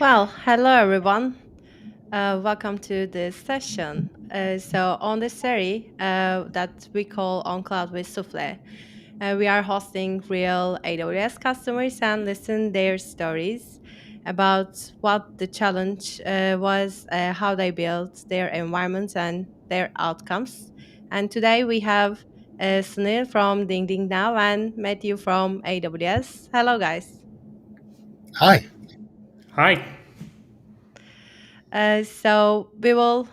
Well, hello everyone. Welcome to this session. On this series that we call On Cloud with Sufle, we are hosting real AWS customers and listen their stories about what the challenge was, how they built their environments and their outcomes. And today we have Sunil from Ding Ding Now and Matthew from AWS. Hello, guys. Hi. Hi. We will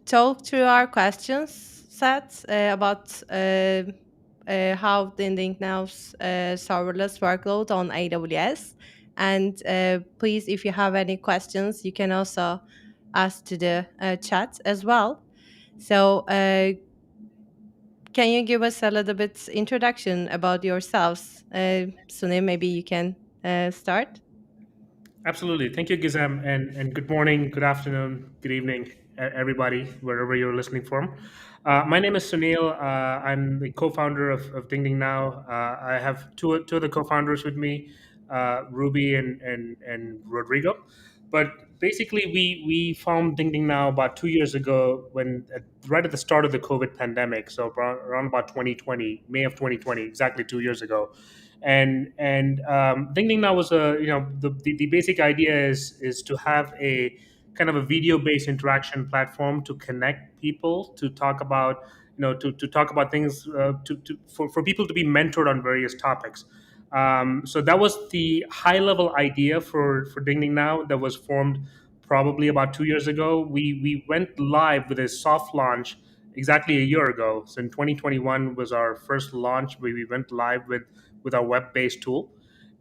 talk through our questions set about how Dinding Now's serverless workload on AWS. And please, if you have any questions, you can also ask to the chat as well. Can you give us a little bit introduction about yourselves? Sunil, maybe you can start. Absolutely. Thank you, Gizem, and good morning, good afternoon, good evening, everybody, wherever you're listening from. My name is Sunil. I'm the co-founder of Ding Ding Now. I have two of the co-founders with me, Ruby and Rodrigo. But basically, we formed Ding Ding Now about 2 years ago, right at the start of the COVID pandemic. So around about 2020, May of 2020, exactly 2 years ago. And Ding Ding Now was the basic idea is to have a kind of a video based interaction platform to connect people, to talk about to talk about things, for people to be mentored on various topics. So that was the high level idea for Ding Ding Now, that was formed probably about 2 years ago. We went live with a soft launch exactly a year ago. So in 2021 was our first launch where we went live with our web based tool.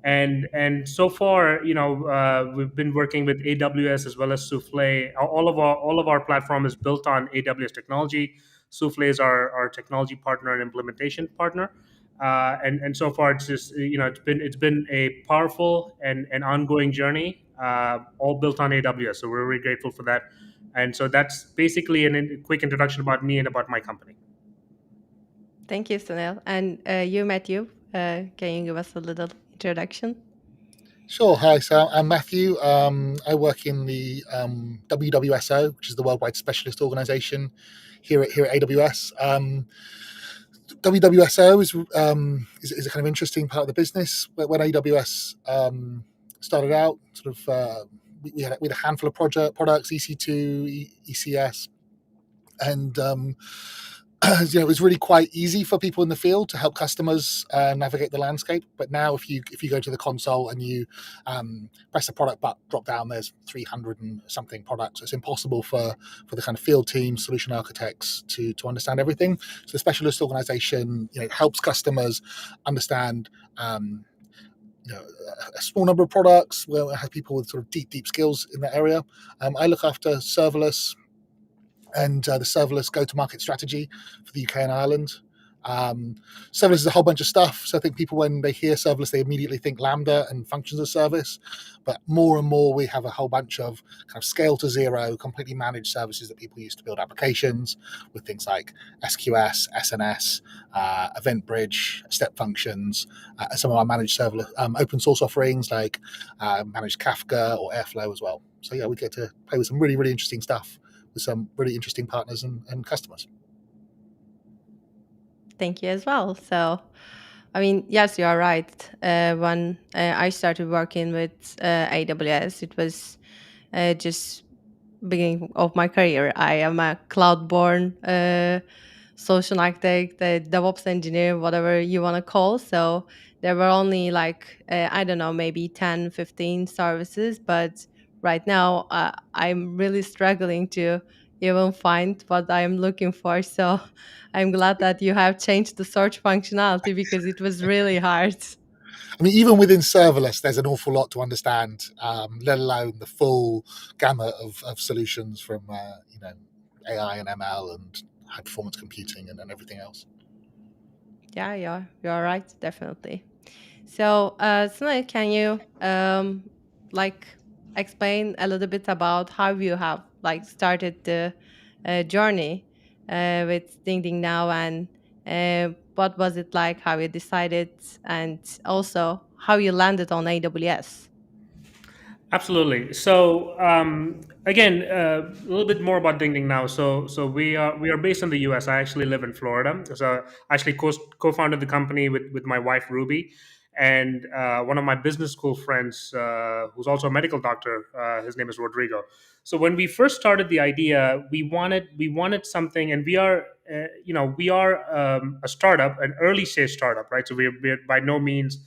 And so far, we've been working with AWS as well as Sufle. All of our platform is built on AWS technology. Sufle is our technology partner and implementation partner. And so far, it's just it's been a powerful and ongoing journey, all built on AWS. So we're really grateful for that. And so that's basically a quick introduction about me and about my company. Thank you, Sunil. And you, Matthew, can you give us a little introduction? Sure. Hi. So I'm Matthew. I work in the WWSO, which is the Worldwide Specialist Organization here at AWS. WWSO is a kind of interesting part of the business. When AWS started out, we had a handful of products, EC2, ECS, and it was really quite easy for people in the field to help customers navigate the landscape. But now, if you go to the console and you press the product button, drop down, there's 300 and something products. It's impossible for the kind of field team, solution architects to understand everything. So the specialist organization helps customers understand. A small number of products where we have people with sort of deep skills in that area. I look after serverless and the serverless go-to-market strategy for the UK and Ireland. Serverless is a whole bunch of stuff. So I think people, when they hear serverless, they immediately think Lambda and functions as service. But more and more, we have a whole bunch of kind of scale to zero, completely managed services that people use to build applications with things like SQS, SNS, Event Bridge, step functions, some of our managed serverless open source offerings like managed Kafka or Airflow as well. So yeah, we get to play with some really, really interesting stuff with some really interesting partners and customers. Thank you as well. Yes, you are right. When I started working with AWS, it was just beginning of my career. I am a cloud-born solution architect, DevOps engineer, whatever you want to call. So there were only I don't know, maybe 10, 15 services. But right now, I'm really struggling to even find what I'm looking for. So I'm glad that you have changed the search functionality because it was really hard. I mean, even within serverless, there's an awful lot to understand, let alone the full gamut of solutions from AI and ML and high performance computing and everything else. Yeah, you're right, definitely. So, Sunil, can you like explain a little bit about how you have started the journey with Ding Now, and what was it like? How you decided, and also how you landed on AWS? Absolutely. So again, a little bit more about Ding Ding now. So we are based in the U.S. I actually live in Florida. So I actually co-founded the company with my wife Ruby, and one of my business school friends, who's also a medical doctor. His name is Rodrigo. So when we first started the idea, we wanted something, and we are a startup, an early stage startup, right? So we're by no means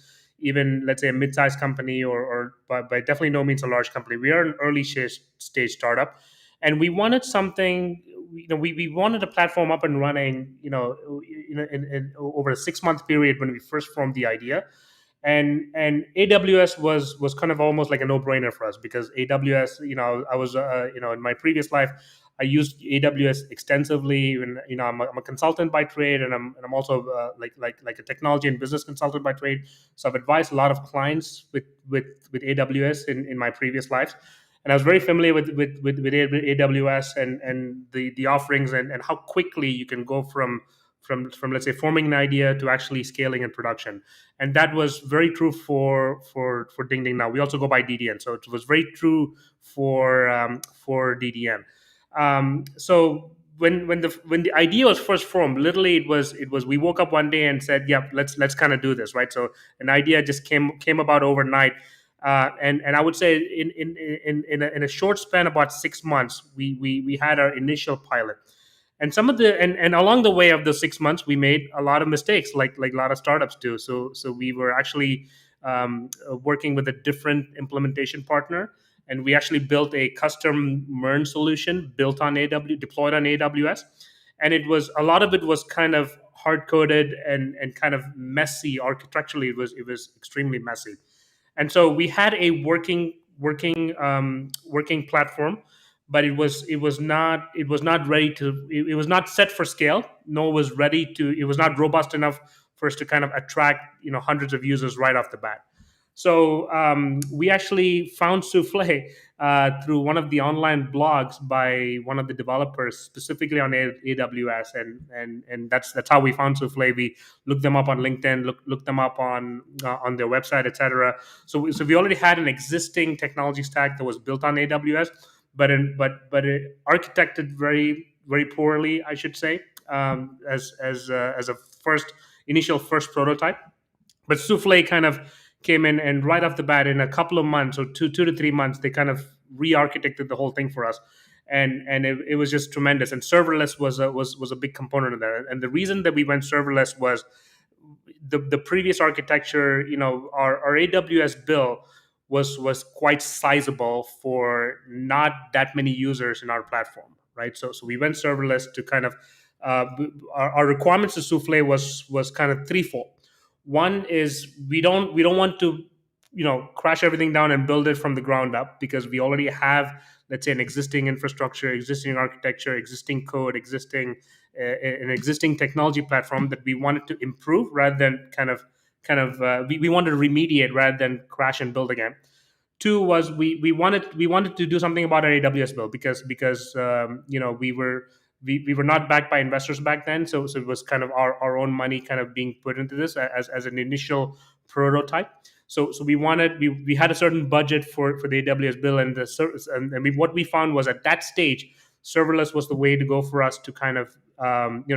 even, let's say, a mid-sized company, or by definitely no means a large company. We are an early stage startup, and we wanted something. We wanted a platform up and running. In over a 6 month period when we first formed the idea, and AWS was kind of almost like a no brainer for us, because AWS, I was in my previous life, I used AWS extensively. And I'm a consultant by trade, and I'm also like a technology and business consultant by trade. So I've advised a lot of clients with AWS in my previous lives, and I was very familiar with AWS and the offerings, and how quickly you can go from let's say forming an idea to actually scaling in production. And that was very true for Ding Ding. Now we also go by DDN, so it was very true for DDN. So when the idea was first formed, literally it was we woke up one day and said, yeah, let's kind of do this, right? So an idea just came about overnight. And I would say in a short span, about 6 months, we had our initial pilot. And some of the and along the way of the 6 months, we made a lot of mistakes, like a lot of startups do. So we were actually working with a different implementation partner, and we actually built a custom MERN solution built on deployed on AWS. And a lot of it was kind of hard coded and kind of messy architecturally. It was extremely messy. And so we had a working platform, but it was not ready to, it was not set for scale. No, it was not robust enough for us to kind of attract hundreds of users right off the bat. So we actually found Sufle through one of the online blogs by one of the developers, specifically on AWS, and that's how we found Sufle. We looked them up on LinkedIn, looked them up on their website, etc. So we already had an existing technology stack that was built on AWS, but it architected very poorly, I should say, as a initial first prototype. But Souffle kind of came in, and right off the bat, in a couple of months, or 2 to 3 months, they kind of re-architected the whole thing for us. And it was just tremendous. And serverless was a big component of that. And the reason that we went serverless was the previous architecture. Our AWS bill was quite sizable for not that many users in our platform, right? So we went serverless to kind of our requirements to Souffle was kind of threefold. One is we don't want to crash everything down and build it from the ground up, because we already have, let's say, an existing infrastructure, existing architecture, existing code, an existing technology platform that we wanted to improve, rather than we wanted to remediate rather than crash and build again. Two was we wanted to do something about our AWS bill, because we were not backed by investors back then. So it was kind of our own money kind of being put into this as an initial prototype. So we had a certain budget for the AWS bill, and the service, and what we found was, at that stage, serverless was the way to go for us to kind of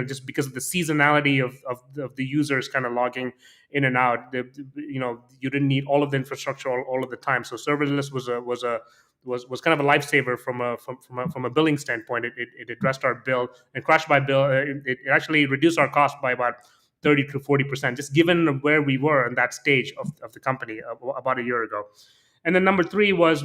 just because of the seasonality of the users kind of logging in and out. You didn't need all of the infrastructure all of the time. So serverless was kind of a lifesaver from a billing standpoint. It addressed our bill and crash by bill. It actually reduced our cost by about 30 to 40%, just given where we were in that stage of the company about a year ago. And then number three was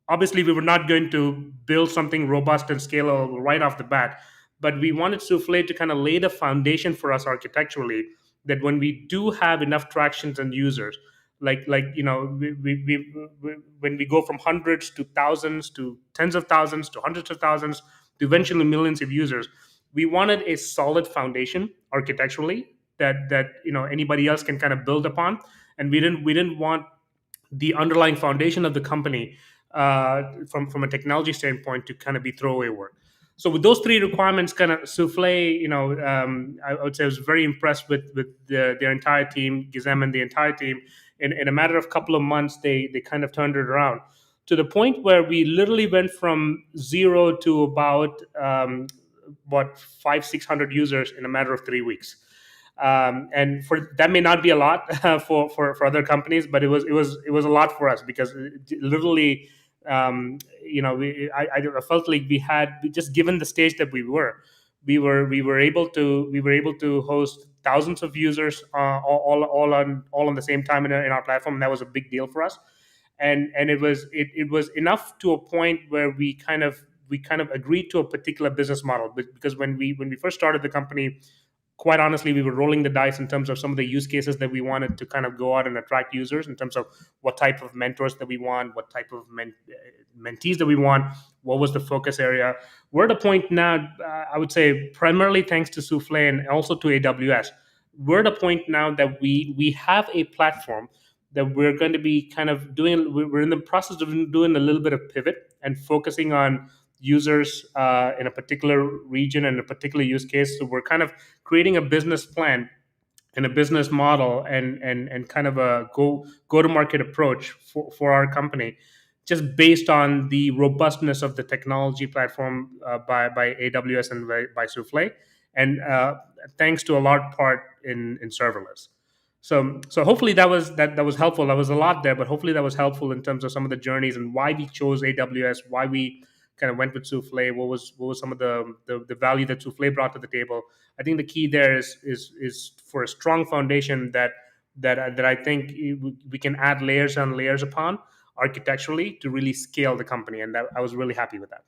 obviously we were not going to build something robust and scalable right off the bat, but we wanted Souffle to kind of lay the foundation for us architecturally, that when we do have enough tractions and users, when we go from hundreds to thousands to tens of thousands to hundreds of thousands to eventually millions of users, we wanted a solid foundation architecturally that anybody else can kind of build upon. And we didn't want the underlying foundation of the company from a technology standpoint to kind of be throwaway work. So with those three requirements, kind of Souffle, I would say I was very impressed with their entire team, Gizem and the entire team, in a matter of couple of months, they kind of turned it around to the point where we literally went from zero to about what 500-600 users in a matter of 3 weeks. And for that may not be a lot for other companies, but it was a lot for us, because literally, I felt like we just given the stage that we were able to host thousands of users all on the same time in our platform, and that was a big deal for us. And it was enough to a point where we kind of agreed to a particular business model, because when we first started the company, quite honestly, we were rolling the dice in terms of some of the use cases that we wanted to kind of go out and attract users, in terms of what type of mentors that we want, what type of mentees that we want, what was the focus area. We're at a point now, I would say, primarily thanks to Sufle and also to AWS, we're at a point now that we have a platform that we're going to be kind of doing. We're in the process of doing a little bit of pivot and focusing on users in a particular region and a particular use case. So we're kind of creating a business plan and a business model and kind of a go to market approach for our company, just based on the robustness of the technology platform by AWS and by Sufle, and thanks to a large part in serverless. So hopefully that was helpful. That was a lot there, but hopefully that was helpful in terms of some of the journeys and why we chose AWS, why we kind of went with Sufle, what was some of the value that Sufle brought to the table. I think the key there is for a strong foundation that I think we can add layers on layers upon architecturally to really scale the company, and that I was really happy with that.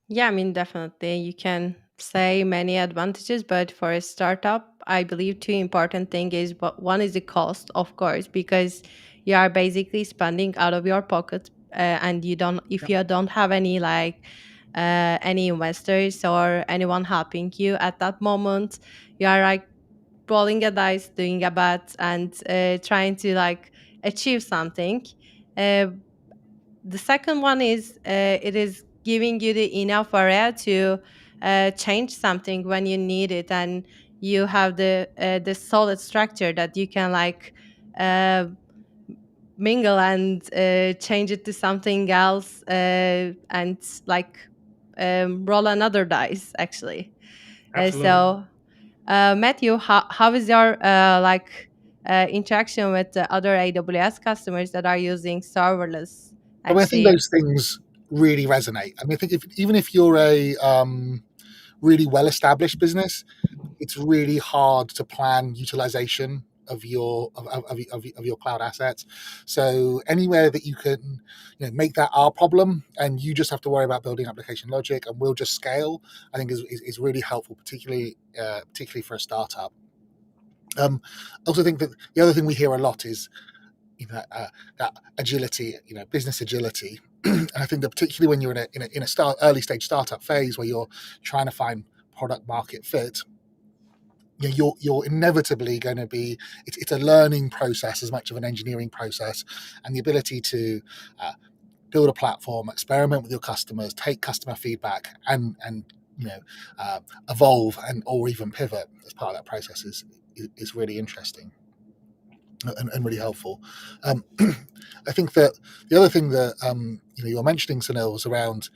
Yeah, I mean, definitely. You can say many advantages, but for a startup, I believe two important thing is, but one is the cost, of course, because you are basically spending out of your pocket, and you don't, if you don't have any any investors or anyone helping you at that moment, you are like rolling a dice, doing a bet, and trying to achieve something. Uh, the second one is it is giving you the enough area to change something when you need it, and you have the solid structure that you can uh, mingle and change it to something else, and roll another dice actually. Absolutely. So Matthew, how is your interaction with the other AWS customers that are using serverless I mean, I think actually? those things really resonate. I mean, I think even if you're a really well-established business, it's really hard to plan utilization of your of your cloud assets. So anywhere that you can, make that our problem, and you just have to worry about building application logic, and we'll just scale, I think is really helpful, particularly for a startup. I also think that the other thing we hear a lot is that agility, business agility. And I think that particularly when you're in a early stage startup phase where you're trying to find product market fit, you're inevitably going to be. It's a learning process as much of an engineering process, and the ability to build a platform, experiment with your customers, take customer feedback, and evolve or even pivot as part of that process is really interesting. And really helpful. I think that the other thing that you're mentioning, Sunil, was around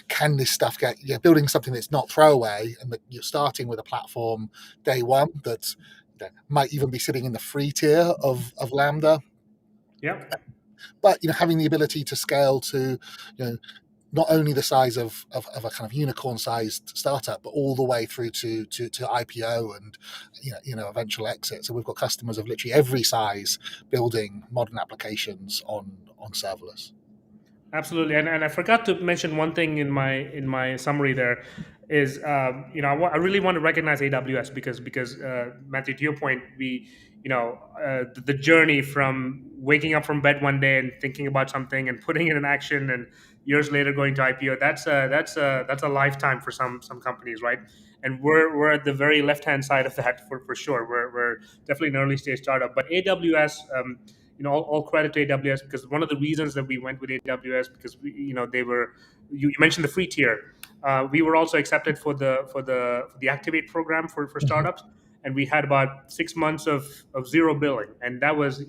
can this stuff get building something that's not throwaway, and that you're starting with a platform day one that might even be sitting in the free tier of Lambda. Yeah. But having the ability to scale to not only the size of a kind of unicorn-sized startup, but all the way through to IPO and eventual exit. So we've got customers of literally every size building modern applications on serverless. Absolutely, and I forgot to mention one thing in my summary there is I really want to recognize AWS because Matthew, to your point, the journey from waking up from bed one day and thinking about something and putting it in action, and years later going to IPO, that's a lifetime for some companies, right? And we're at the very left hand side of that for sure. We're definitely an early stage startup, but AWS. All credit to AWS, because one of the reasons that we went with AWS, because they were, you mentioned the free tier. We were also accepted for the Activate program for startups, and we had about 6 months of zero billing, and that was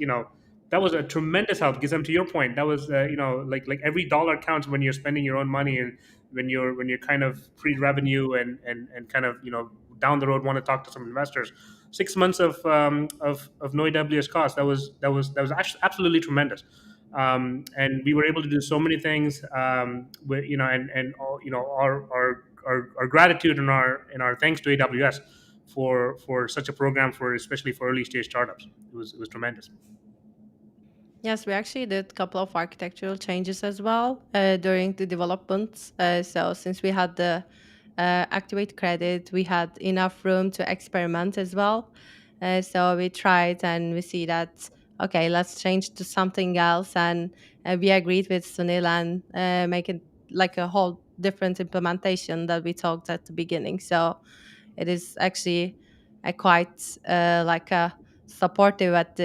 that was a tremendous help. Because to your point, that was like every dollar counts when you're spending your own money, and when you're kind of pre-revenue and kind of down the road want to talk to some investors. 6 months of no AWS cost, that was actually absolutely tremendous. And we were able to do so many things, with, and all, our gratitude and our thanks to AWS for such a program, for especially for early stage startups. It was tremendous. Yes, we actually did a couple of architectural changes as well during the development. So since we had the Activate credit, we had enough room to experiment as well. So we tried and we see that, okay, let's change to something else. And we agreed with Sunil and make it like a whole different implementation that we talked at the beginning. So it is actually a quite like a supportive at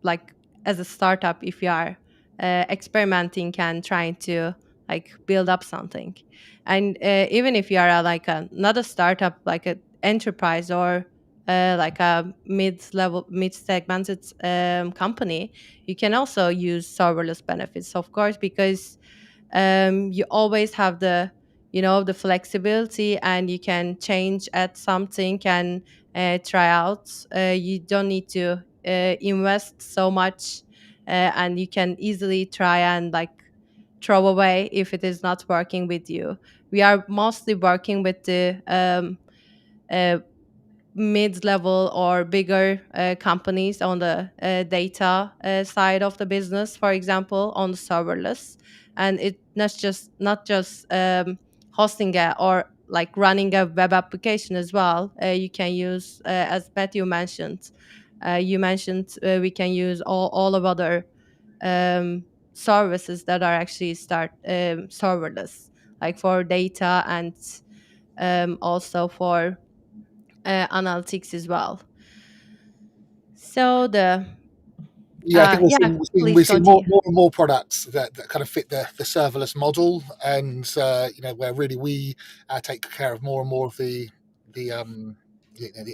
like as a startup if you are experimenting and trying to like build up something. And even if you are like not a startup, like an enterprise or like a mid segmented company, you can also use serverless benefits, of course, because you always have the flexibility, and you can change at something and try out. You don't need to invest so much, and you can easily try and like throw away if it is not working with you. We are mostly working with the uh, mid-level or bigger companies on the data side of the business, for example, on the serverless. And it not just hosting or like running a web application as well. You can use, as Matthew mentioned, we can use all of other um, services that are actually start serverless, like for data and also for analytics as well. So Yeah, I think we're yeah, seeing we're seeing, please we're seeing more, continue. more and more products that kind of fit the serverless model, and where really we take care of more and more of the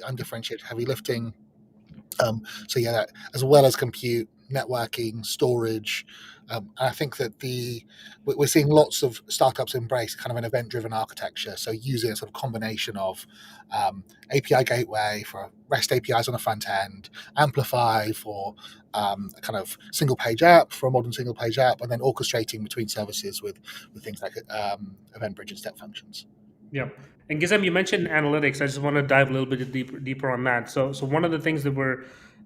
undifferentiated heavy lifting. So yeah, as well as compute, networking, storage. And I think that we're seeing lots of startups embrace kind of an event-driven architecture. So using a sort of combination of API gateway for REST APIs on the front end, Amplify for a kind of single page app, for a modern single page app, and then orchestrating between services with things like event bridge and step functions. Yeah. And Gizem, you mentioned analytics. I just want to dive a little bit deeper on that. So one of the things that we're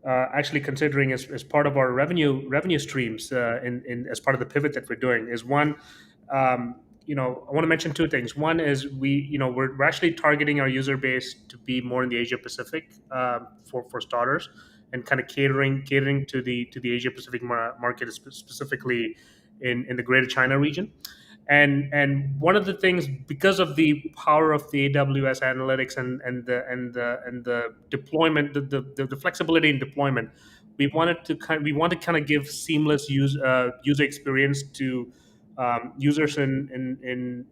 actually considering as part of our revenue streams, in as part of the pivot that we're doing, is one. I want to mention two things. One is we're actually targeting our user base to be more in the Asia Pacific, for starters, and kind of catering to the Asia Pacific market, specifically in the Greater China region. And one of the things, because of the power of the AWS analytics and the deployment, the flexibility in deployment, we want to kind of give seamless user experience to users in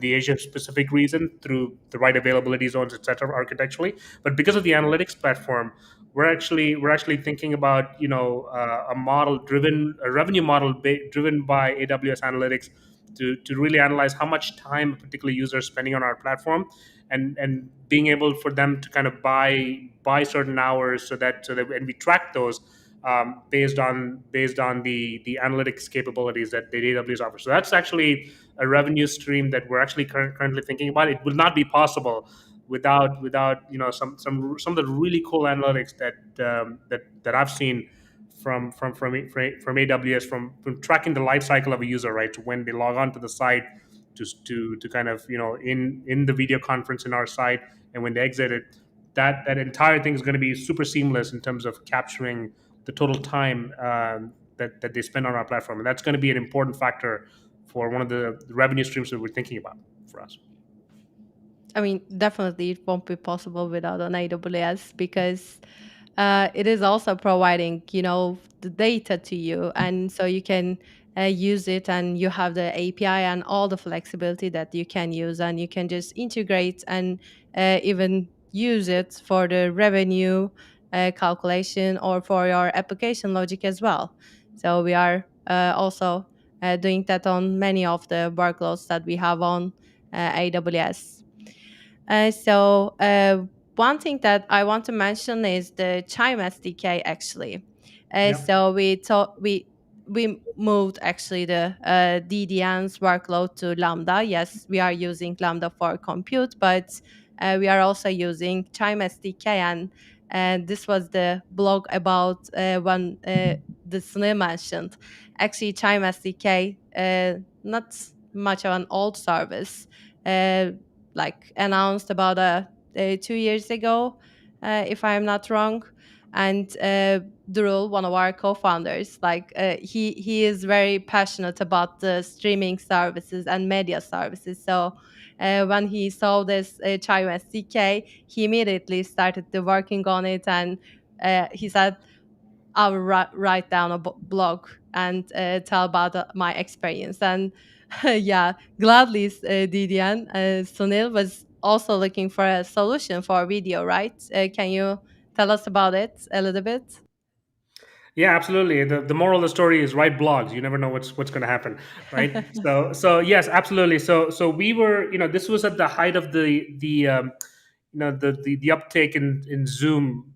the Asia Pacific region through the right availability zones, etc., architecturally. But because of the analytics platform, we're actually thinking about a revenue model driven by AWS analytics to really analyze how much time a particular user is spending on our platform, and being able for them to kind of buy certain hours, so that and we track those, based on the analytics capabilities that the AWS offers. So that's actually a revenue stream that we're actually currently thinking about. It will not be possible without some of the really cool analytics that I've seen from AWS, from tracking the life cycle of a user, right? To when they log on to the site, to kind of in the video conference in our site, and when they exit it, that entire thing is going to be super seamless in terms of capturing the total time that they spend on our platform, and that's going to be an important factor for one of the revenue streams that we're thinking about for us. I mean, definitely it won't be possible without an AWS, because it is also providing, the data to you, and so you can use it, and you have the API and all the flexibility that you can use, and you can just integrate and even use it for the revenue calculation or for your application logic as well. So we are also doing that on many of the workloads that we have on AWS. One thing that I want to mention is the Chime SDK actually. Yeah. So we moved actually the DDN's workload to Lambda. Yes, we are using Lambda for compute, but we are also using Chime SDK, and this was the blog about when the Sunil mentioned. Actually, Chime SDK, not much of an old service. Uh, like announced about 2 years ago, if I'm not wrong. And Durul, one of our co-founders, he is very passionate about the streaming services and media services. So when he saw this Chime SDK, he immediately started the working on it, and he said, I'll write down a blog and tell about my experience. And yeah, gladly, DDN, Sunil was also looking for a solution for video, right? Can you tell us about it a little bit? Yeah, absolutely. The moral of the story is write blogs. You never know what's going to happen, right? So yes, absolutely. So we were, this was at the height of the uptake in Zoom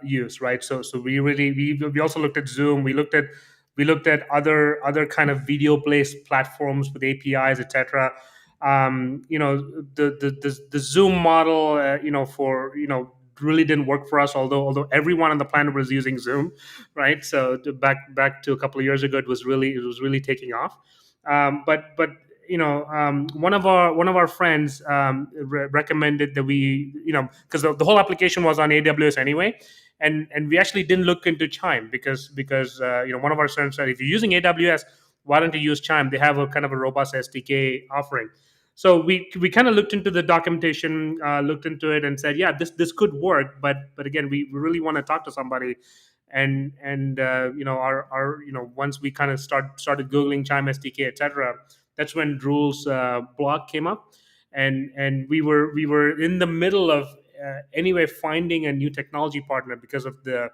use, right? So we also looked at Zoom. We looked at other kind of video based platforms with APIs, etc. The Zoom model, really didn't work for us. Although everyone on the planet was using Zoom, right? So back to a couple of years ago, it was really taking off. But one of our friends recommended that because the whole application was on AWS anyway, and we actually didn't look into Chime because one of our friends said, if you're using AWS, why don't you use Chime? They have a kind of a robust SDK offering. So we kind of looked into the documentation, looked into it, and said, yeah, this could work, but again, we really want to talk to somebody. And our once we kind of started googling Chime SDK, etc., that's when Drul's blog came up, and we were in the middle of anyway finding a new technology partner because of the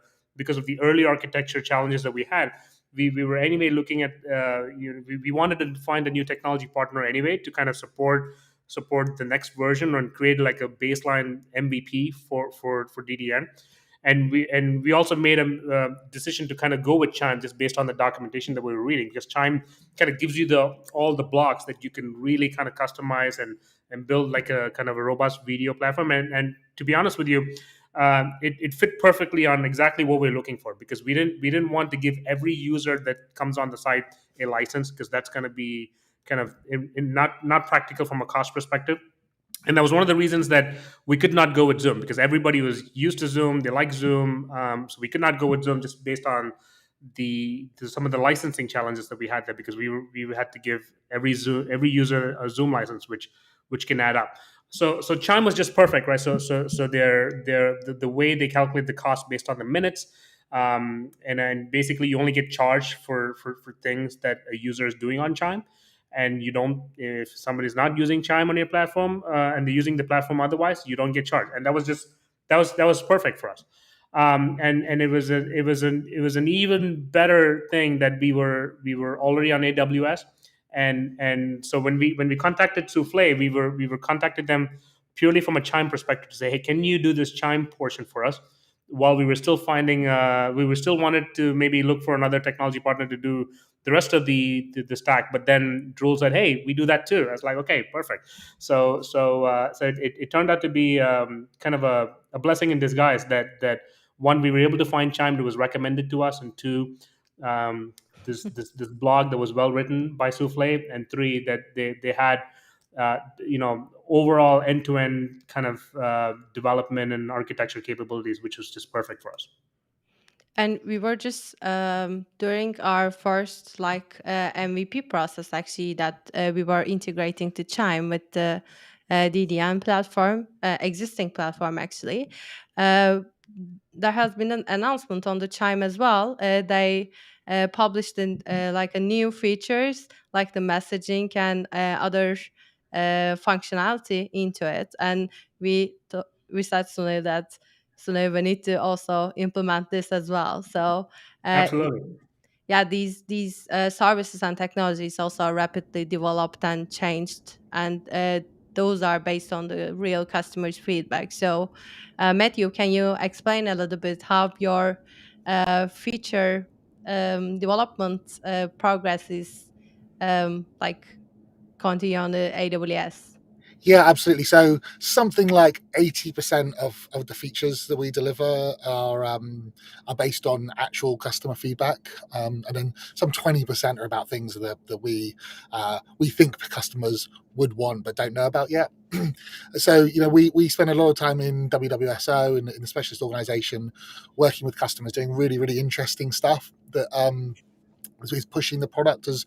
early architecture challenges that we had. We were anyway looking at we wanted to find a new technology partner anyway to kind of support the next version and create like a baseline MVP for DDN. And we also made a decision to kind of go with Chime just based on the documentation that we were reading, because Chime kind of gives you all the blocks that you can really kind of customize and build like a kind of a robust video platform. And to be honest with you, it fit perfectly on exactly what we're looking for, because we didn't want to give every user that comes on the site a license, because that's going to be kind of not practical from a cost perspective. And that was one of the reasons that we could not go with Zoom, because everybody was used to Zoom, they like Zoom, so we could not go with Zoom just based on some of the licensing challenges that we had there, because we had to give every user a Zoom license, which can add up. So Chime was just perfect, right? So the way they calculate the cost based on the minutes, and then basically you only get charged for things that a user is doing on Chime, and you don't, if somebody's not using Chime on your platform, and they're using the platform otherwise, you don't get charged. And that was perfect for us. And it was an even better thing that we were already on AWS. And so when we contacted Sufle, we were contacted them purely from a Chime perspective to say, hey, can you do this Chime portion for us, while we still wanted to maybe look for another technology partner to do the rest of the stack. But then Drool said, hey, we do that too. I was like, okay, perfect. So it turned out to be kind of a blessing in disguise, that one, we were able to find Chime that was recommended to us, and two, this blog that was well written by Souffle, and three, that they had overall end-to-end kind of development and architecture capabilities, which was just perfect for us. And we were just during our first MVP process, actually, that we were integrating to Chime with the DDN platform, existing platform actually. Uh, there has been an announcement on the Chime as well. They published a new features like the messaging and other functionality into it, and we we said Sunil that Sunil, we need to also implement this as well. So Absolutely. yeah, these services and technologies also rapidly developed and changed, and those are based on the real customers' feedback. So, Matthew, can you explain a little bit how your feature development progress is like continue on the AWS? Yeah, absolutely. So something like 80% of the features that we deliver are based on actual customer feedback, and then some 20% are about things that we think customers would want but don't know about yet. So we spend a lot of time in WWSO in the specialist organization working with customers doing really, really interesting stuff that is pushing the product as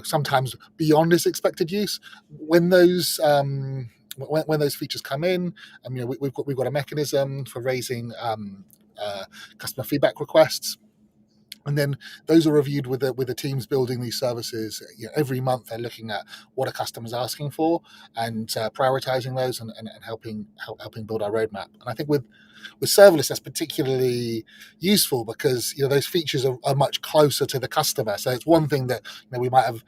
sometimes beyond its expected use. When those when those features come in, we've got a mechanism for raising customer feedback requests. And then those are reviewed with the teams building these services. Every month they're looking at what a customer's asking for and prioritizing those and helping build our roadmap. And I think with serverless, that's particularly useful because those features are much closer to the customer. So it's one thing that we might have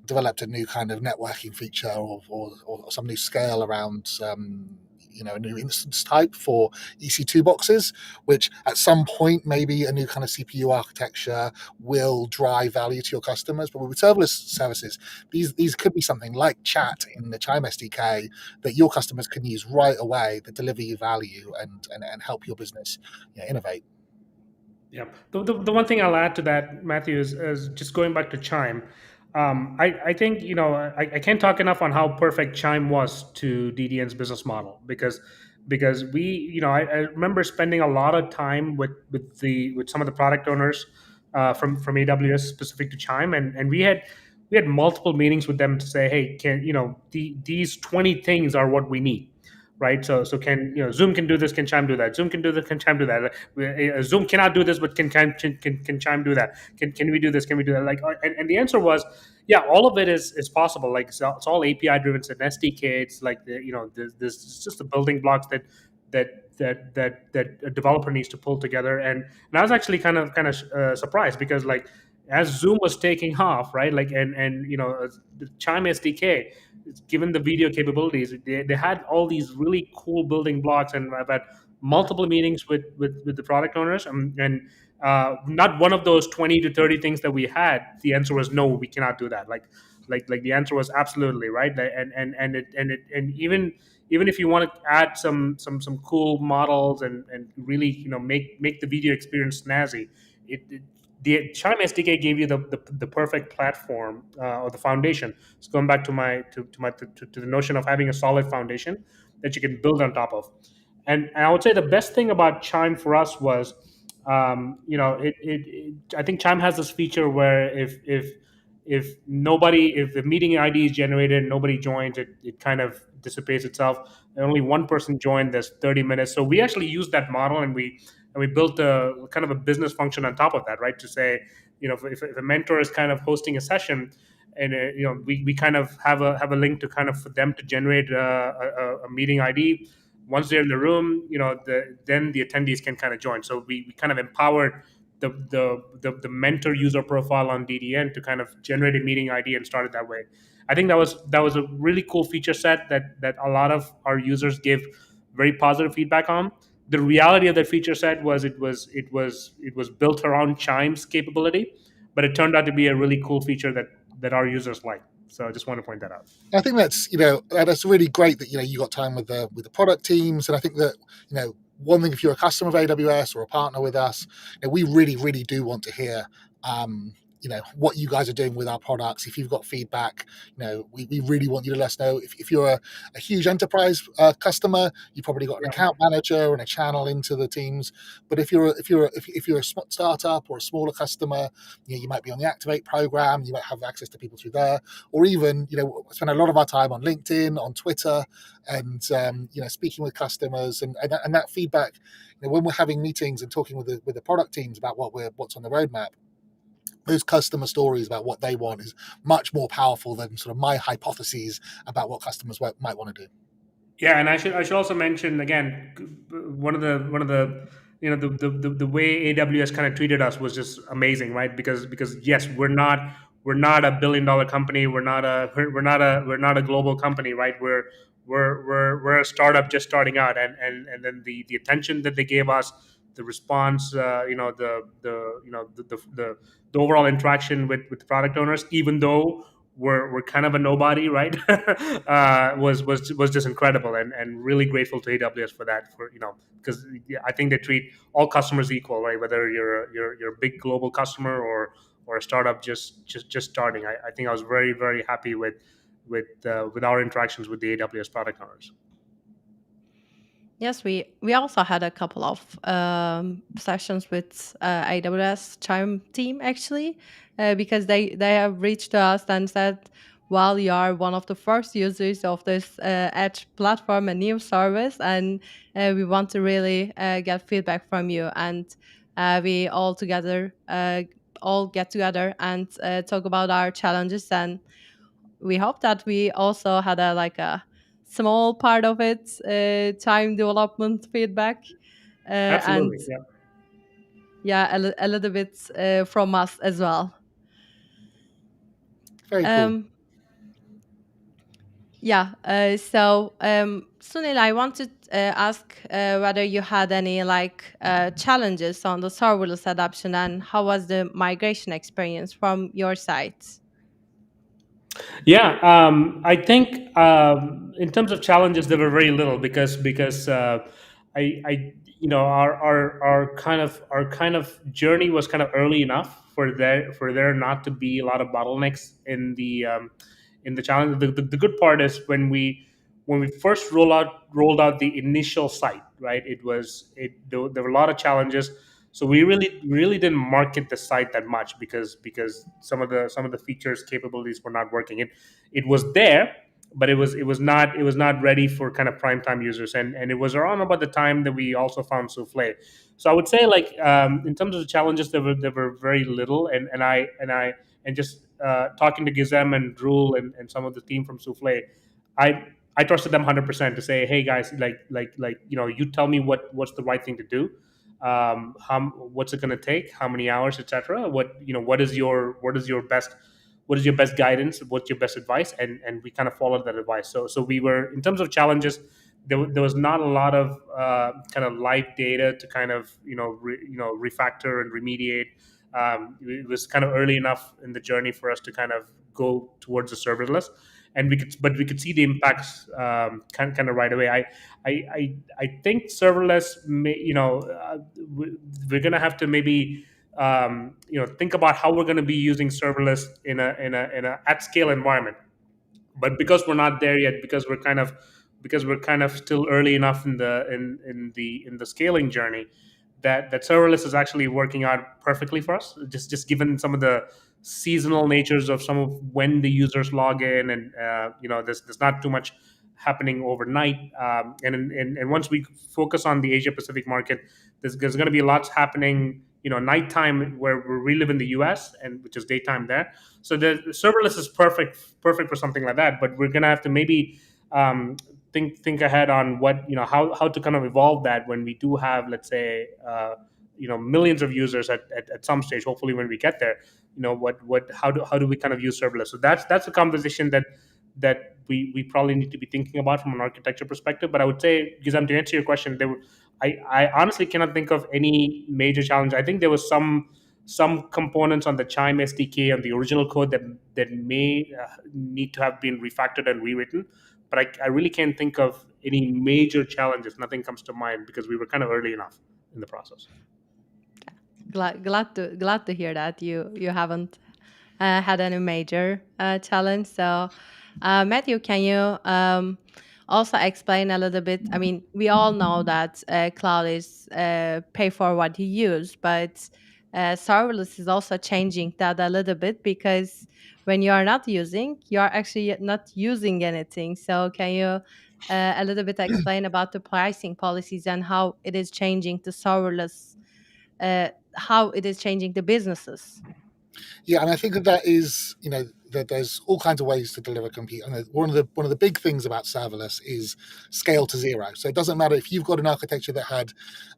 developed a new kind of networking feature or some new scale around a new instance type for EC2 boxes, which at some point maybe a new kind of CPU architecture will drive value to your customers. But with serverless services, these could be something like chat in the Chime SDK that your customers can use right away that deliver you value and help your business innovate. Yeah. The one thing I'll add to that, Matthew, is just going back to Chime. I think I can't talk enough on how perfect Chime was to DDN's business model because we I remember spending a lot of time with some of the product owners from AWS specific to Chime, and we had multiple meetings with them to say, hey, these 20 things are what we need. Right, so can Zoom can do this? Can Chime do that? Zoom can do this? Can Chime do that? Zoom cannot do this, but can Chime do that? Can we do this? Can we do that? Like, and the answer was, yeah, all of it is possible. Like, it's all API driven. It's an SDK. It's like this it's just the building blocks that a developer needs to pull together. And I was actually kind of surprised because like as Zoom was taking off, right? Like and the Chime SDK, given the video capabilities, they had all these really cool building blocks, and I've had multiple meetings with the product owners, and not one of those 20 to 30 things that we had, the answer was no, we cannot do that. Like the answer was absolutely right, and even if you want to add some cool models and really make the video experience snazzy, the Chime SDK gave you the perfect platform or the foundation. So going back to the notion of having a solid foundation that you can build on top of. And I would say the best thing about Chime for us was, I think Chime has this feature where if the meeting ID is generated and nobody joins, it kind of dissipates itself. And only one person joined, there's 30 minutes. So we actually used that model, and we built a kind of a business function on top of that, right? To say, if a mentor is kind of hosting a session, and we kind of have a link to kind of for them to generate a meeting ID. Once they're in the room, then the attendees can kind of join. So we kind of empowered the mentor user profile on DDN to kind of generate a meeting ID and start it that way. I think that was a really cool feature set that a lot of our users gave very positive feedback on. The reality of that feature set was it was built around Chime's capability, but it turned out to be a really cool feature that our users like. So I just want to point that out. I think that's that's really great that you got time with the product teams, and I think that one thing, if you're a customer of AWS or a partner with us, we really, really do want to hear what you guys are doing with our products. If you've got feedback, we really want you to let us know. If you're a huge enterprise customer, you've probably got an account manager and a channel into the teams. But if you're a startup or a smaller customer, you might be on the Activate program. You might have access to people through there, or even spend a lot of our time on LinkedIn, on Twitter, and speaking with customers and that feedback. When we're having meetings and talking with the product teams about what's on the roadmap, those customer stories about what they want is much more powerful than sort of my hypotheses about what customers might want to do. Yeah, and I should also mention again, one of the the way AWS kind of treated us was just amazing, right? Because yes, we're not a billion-dollar company, we're not a global company, right? We're a startup just starting out, and then the attention that they gave us, the response, the overall interaction with the product owners, even though we're kind of a nobody, right? Was just incredible, and really grateful to AWS for that. For because I think they treat all customers equal, right? Whether you're a big global customer or a startup just starting. I think I was very happy with our interactions with the AWS product owners. Yes, we also had a couple of sessions with AWS Chime team actually, because they have reached to us and said, "Well, you are one of the first users of this Edge platform, a new service, and we want to really get feedback from you." And we all get together and talk about our challenges, and we hope that we also had a small part of it, time development feedback, and Absolutely, yeah. yeah, a little bit from us as well. Very cool. Yeah. Sunil, I wanted to ask whether you had any challenges on the serverless adoption, and how was the migration experience from your side? Yeah, I think in terms of challenges, there were very little because I our kind of journey was kind of early enough for there not to be a lot of bottlenecks in the challenge. The good part is when we first rolled out the initial site, right? There were a lot of challenges, so we really didn't market the site that much because some of the features capabilities were not working. It was there, but it was not ready for kind of prime time users, and it was around about the time that we also found Sufle. So I would say, in terms of the challenges, there were very little, and just talking to Gizem and Drool and some of the team from Sufle, I trusted them 100% to say, hey guys, you tell me what's the right thing to do, what's it going to take, how many hours, etc. What is your best guidance, what's your best advice, and we kind of followed that advice. So we were, in terms of challenges, there was not a lot of kind of live data to kind of refactor and remediate. It was kind of early enough in the journey for us to kind of go towards the serverless, and we could see the impacts kind of right away. I think serverless we're gonna have to maybe think about how we're going to be using serverless in a at scale environment. But because we're not there yet, because we're kind of still early enough in the scaling journey, that serverless is actually working out perfectly for us, just given some of the seasonal natures of some of when the users log in, and there's not too much happening overnight. And once we focus on the Asia Pacific market, there's going to be lots happening nighttime, where we live in the US, and which is daytime there. So the serverless is perfect for something like that. But we're going to have to maybe think ahead on how to kind of evolve that when we do have, let's say, millions of users at some stage. Hopefully, when we get there, how do we kind of use serverless? So that's a conversation that we probably need to be thinking about from an architecture perspective. But I would say, Gizam, to answer your question, I honestly cannot think of any major challenge. I think there was some components on the Chime SDK on the original code that may need to have been refactored and rewritten, but I really can't think of any major challenges. Nothing comes to mind because we were kind of early enough in the process. Glad to hear that you haven't had any major challenge. So, Matthew, can you also explain a little bit? I mean, we all know that cloud is pay for what you use, but serverless is also changing that a little bit, because when you are not using, you are actually not using anything. So, can you a little bit explain about the pricing policies and how it is changing the serverless, how it is changing the businesses? Yeah, and I think that is, there's all kinds of ways to deliver compute, and one of the big things about serverless is scale to zero. So it doesn't matter if you've got an architecture that had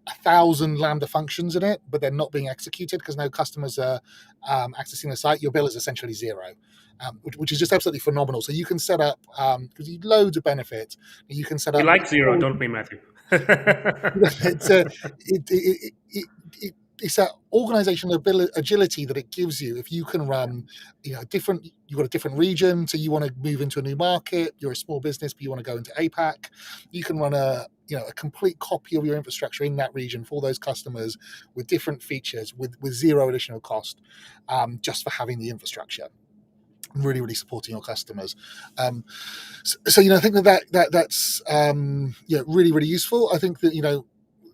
1,000 Lambda functions in it, but they're not being executed because no customers are accessing the site. Your bill is essentially zero, which is just absolutely phenomenal. So you can set up because you loads of benefits. You can set We up. like zero, don't we, Matthew? It's that organizational agility that it gives you if you can run, you've got a different region, so you want to move into a new market, you're a small business, but you want to go into APAC, you can run a complete copy of your infrastructure in that region for those customers with different features with zero additional cost, just for having the infrastructure. Really, really supporting your customers. So I think that's really, really useful. I think that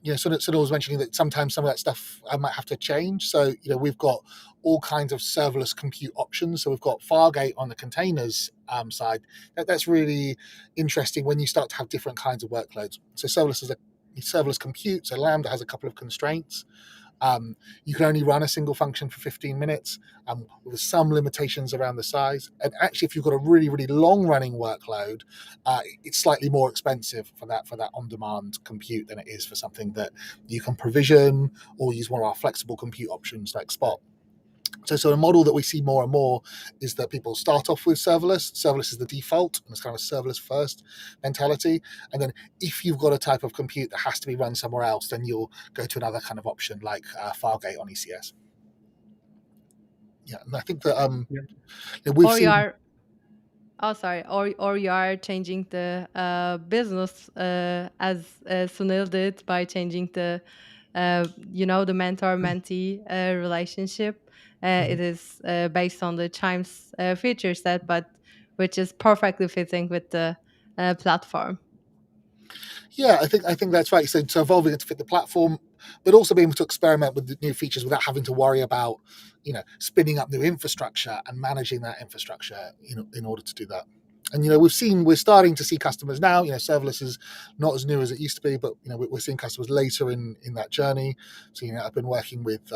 Sunil was mentioning that sometimes some of that stuff I might have to change. So we've got all kinds of serverless compute options. So we've got Fargate on the containers side. That's really interesting when you start to have different kinds of workloads. So serverless is a serverless compute. So Lambda has a couple of constraints. You can only run a single function for 15 minutes with some limitations around the size. And actually, if you've got a really, really long running workload, it's slightly more expensive for that on-demand compute than it is for something that you can provision or use one of our flexible compute options like Spot. So a model that we see more and more is that people start off with serverless. Serverless is the default, and it's kind of a serverless first mentality. And then if you've got a type of compute that has to be run somewhere else, then you'll go to another kind of option like Fargate on ECS. Yeah, and I think that we've Or you seen. are, or you are changing the business as Sunil did by changing the the mentor-mentee relationship. It is based on the Chimes feature set, but which is perfectly fitting with the platform. Yeah, I think that's right. So evolving it to fit the platform, but also being able to experiment with the new features without having to worry about, spinning up new infrastructure and managing that infrastructure, in order to do that. And we're starting to see customers now. Serverless is not as new as it used to be, but we're seeing customers later in that journey. So I've been working with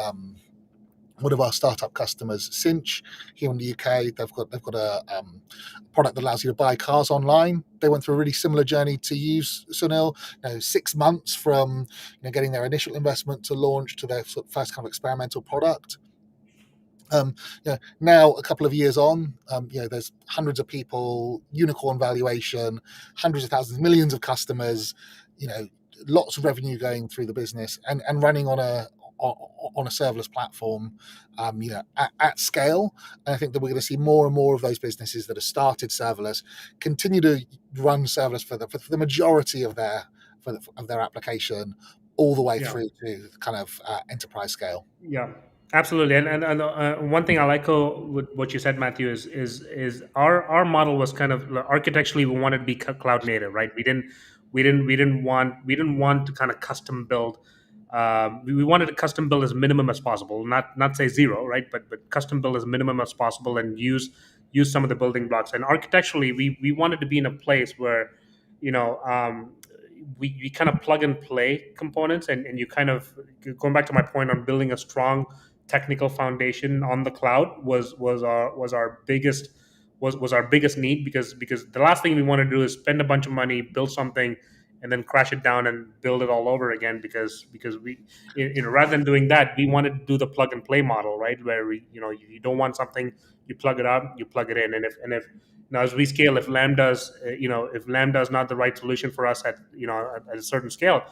one of our startup customers, Cinch, here in the UK. They've got a product that allows you to buy cars online. They went through a really similar journey to you, Sunil. 6 months from getting their initial investment to launch to their sort of first kind of experimental product. Now a couple of years on, there's hundreds of people, unicorn valuation, hundreds of thousands, millions of customers, lots of revenue going through the business and running on a serverless platform, at scale. And I think that we're going to see more and more of those businesses that have started serverless continue to run serverless for the majority of their application, all the way through to kind of enterprise scale. Yeah, absolutely. And one thing I'll echo with what you said, Matthew, is our model was kind of architecturally we wanted to be cloud native, right? We didn't want to kind of custom build. We wanted to custom build as minimum as possible, not say zero, right? But custom build as minimum as possible and use some of the building blocks. And architecturally, we wanted to be in a place where, we kind of plug and play components, and you kind of going back to my point on building a strong technical foundation on the cloud was our biggest need, because the last thing we want to do is spend a bunch of money, build something, and then crash it down and build it all over again, because we rather than doing that, we wanted to do the plug and play model, right, where you don't want something, you plug it up, you plug it in, and if now as we scale, if Lambda is not the right solution for us at a certain scale,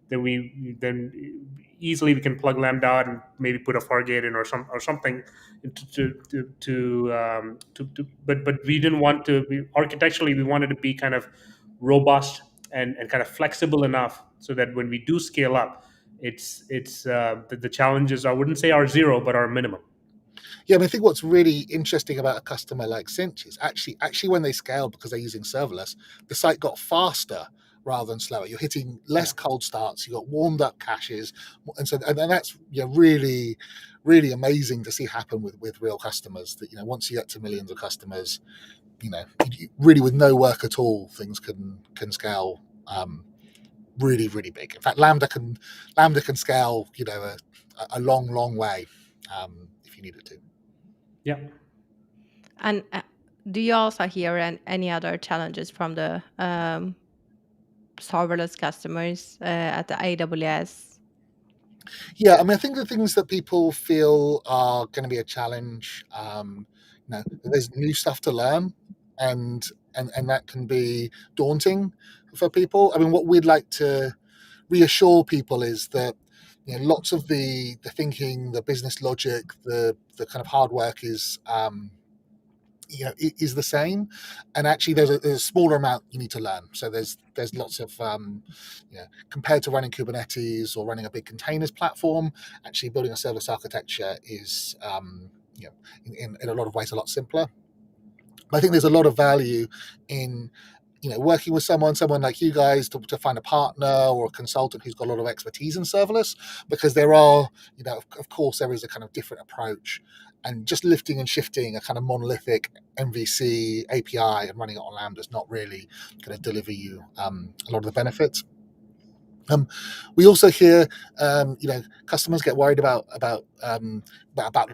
then easily we can plug Lambda out and maybe put a Fargate in or something but we didn't want to. Architecturally, we wanted to be kind of robust and kind of flexible enough so that when we do scale up, it's the challenges, I wouldn't say are zero, but are minimum. Yeah, I think what's really interesting about a customer like Cinch is actually when they scale, because they're using serverless, the site got faster rather than slower. You're hitting less cold starts. You got warmed up caches, and that's really, really amazing to see happen with real customers. That once you get to millions of customers, really with no work at all, things can scale really, really big. In fact, Lambda can scale a long way if you need it to. Yeah. And do you also hear any other challenges from the serverless customers at the AWS? Yeah, I mean, I think the things that people feel are going to be a challenge, there's new stuff to learn, and that can be daunting for people. I mean, what we'd like to reassure people is that lots of the thinking, the business logic, the kind of hard work is the same, and actually there's a smaller amount you need to learn. So there's lots of compared to running Kubernetes or running a big containers platform, actually building a serverless architecture is in a lot of ways a lot simpler. But I think there's a lot of value in working with someone like you guys to find a partner or a consultant who's got a lot of expertise in serverless, because there are, of course, there is a kind of different approach, and just lifting and shifting a kind of monolithic MVC API and running it on Lambda is not really going to deliver you a lot of the benefits. We also hear, customers get worried about